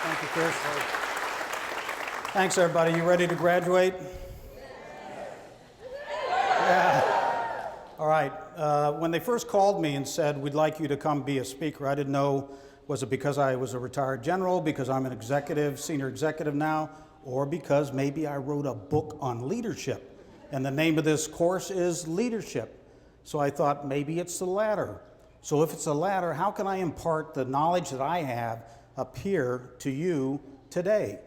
Thank you, Chris. Thanks, everybody. You ready to graduate? Yeah. All right. When they first called me and said, we'd like you to come be a speaker, I didn't know, was it because I was a retired general, because I'm an executive, senior executive now, or because maybe I wrote a book on leadership. And the name of this course is Leadership. So I thought maybe it's the latter. So if it's the latter, how can I impart the knowledge that I have up here to you today?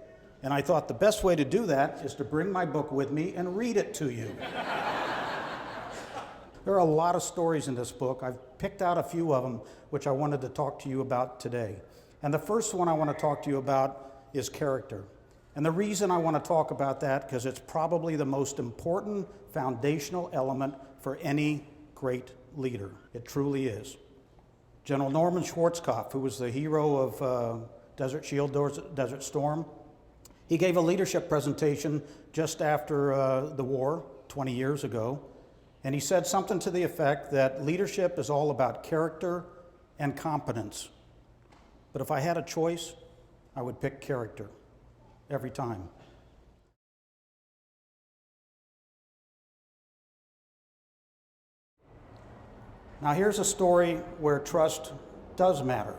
And I thought the best way to do that is to bring my book with me and read it to you. There are a lot of stories in this book. I've picked out a few of them which I wanted to talk to you about today. And the first one I want to talk to you about is character. And the reason I want to talk about that, because it's probably the most important foundational element for any great leader. It truly is. General Norman Schwarzkopf, who was the hero of Desert Shield, Desert Storm, he gave a leadership presentation just after the war, 20 years ago, and he said something to the effect that leadership is all about character and competence. But if I had a choice, I would pick character every time. Now here's a story where trust does matter.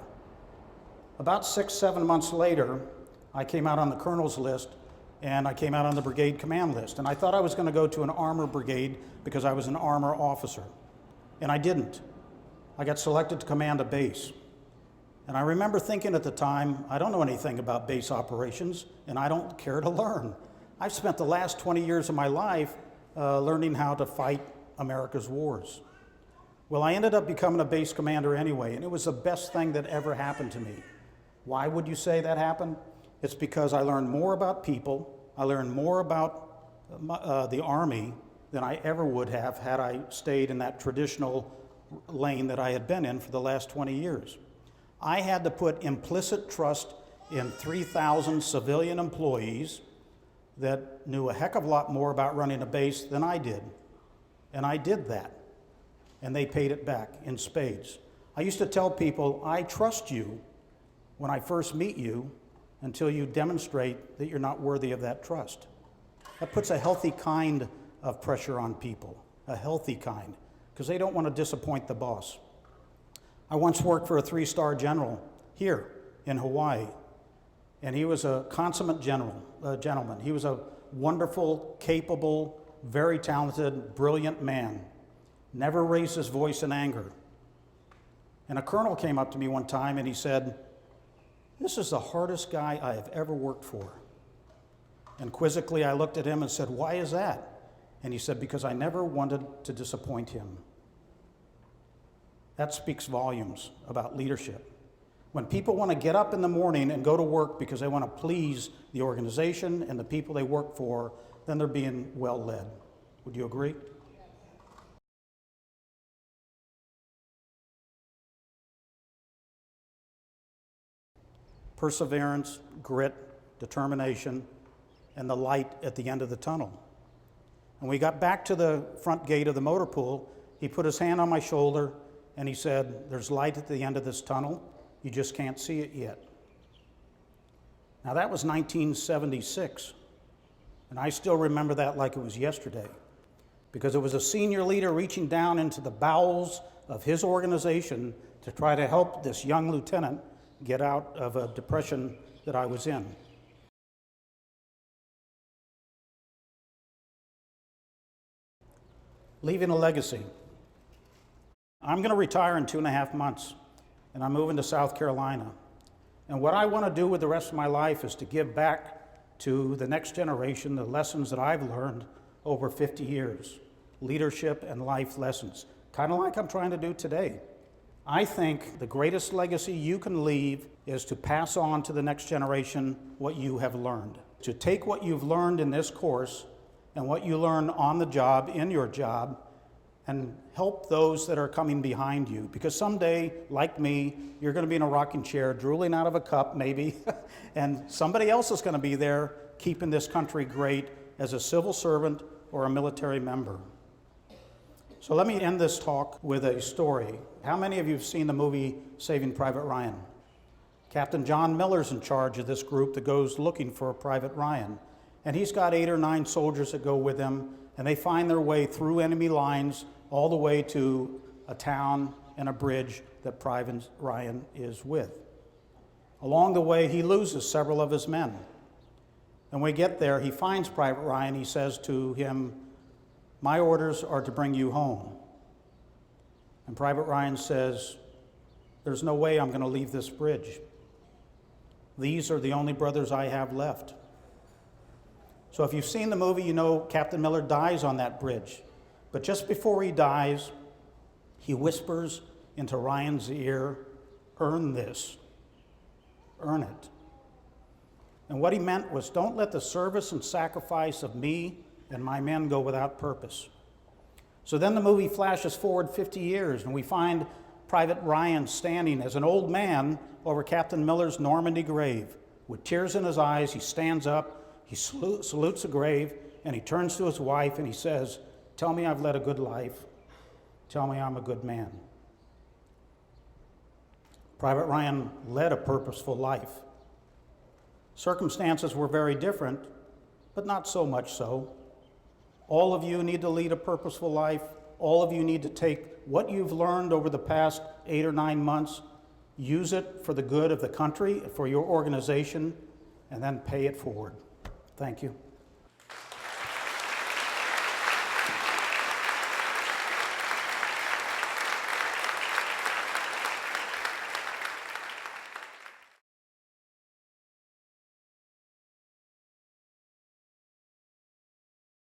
About 6-7 months later, I came out on the colonel's list and I came out on the brigade command list. And I thought I was going to go to an armor brigade because I was an armor officer. And I didn't. I got selected to command a base. And I remember thinking at the time, I don't know anything about base operations and I don't care to learn. I've spent the last 20 years of my life learning how to fight America's wars. Well, I ended up becoming a base commander anyway, and it was the best thing that ever happened to me. Why would you say that happened? It's because I learned more about people, I learned more about the Army than I ever would have had I stayed in that traditional lane that I had been in for the last 20 years. I had to put implicit trust in 3,000 civilian employees that knew a heck of a lot more about running a base than I did, and I did that. And they paid it back in spades. I used to tell people, I trust you when I first meet you until you demonstrate that you're not worthy of that trust. That puts a healthy kind of pressure on people, a healthy kind, because they don't want to disappoint the boss. I once worked for a 3-star general here in Hawaii, and he was a consummate gentleman. He was a wonderful, capable, very talented, brilliant man. Never raised his voice in anger. And a colonel came up to me one time and he said, "This is the hardest guy I have ever worked for." And quizzically I looked at him and said, "Why is that?" And he said, "Because I never wanted to disappoint him." That speaks volumes about leadership. When people want to get up in the morning and go to work because they want to please the organization and the people they work for, then they're being well led. Would you agree? Perseverance, grit, determination, and the light at the end of the tunnel. When we got back to the front gate of the motor pool, he put his hand on my shoulder and he said, "There's light at the end of this tunnel. You just can't see it yet." Now that was 1976, and I still remember that like it was yesterday, because it was a senior leader reaching down into the bowels of his organization to try to help this young lieutenant get out of a depression that I was in. Leaving a legacy. I'm going to retire in 2.5 months, and I'm moving to South Carolina. And what I want to do with the rest of my life is to give back to the next generation the lessons that I've learned over 50 years, leadership and life lessons, kind of like I'm trying to do today. I think the greatest legacy you can leave is to pass on to the next generation what you have learned. To take what you've learned in this course and what you learn on the job, in your job, and help those that are coming behind you. Because someday, like me, you're going to be in a rocking chair, drooling out of a cup maybe, and somebody else is going to be there keeping this country great as a civil servant or a military member. So let me end this talk with a story. How many of you have seen the movie Saving Private Ryan? Captain John Miller's in charge of this group that goes looking for Private Ryan. And he's got 8 or 9 soldiers that go with him, and they find their way through enemy lines all the way to a town and a bridge that Private Ryan is with. Along the way, he loses several of his men. And when we get there, he finds Private Ryan. He says to him, "My orders are to bring you home." And Private Ryan says, "There's no way I'm going to leave this bridge. These are the only brothers I have left." So if you've seen the movie, you know Captain Miller dies on that bridge. But just before he dies, he whispers into Ryan's ear, "Earn this. Earn it." And what he meant was, don't let the service and sacrifice of me and my men go without purpose. So then the movie flashes forward 50 years, and we find Private Ryan standing as an old man over Captain Miller's Normandy grave. With tears in his eyes, he stands up, he salutes the grave, and he turns to his wife and he says, "Tell me I've led a good life. Tell me I'm a good man." Private Ryan led a purposeful life. Circumstances were very different, but not so much so. All of you need to lead a purposeful life. All of you need to take what you've learned over the past 8 or 9 months, use it for the good of the country, for your organization, and then pay it forward. Thank you.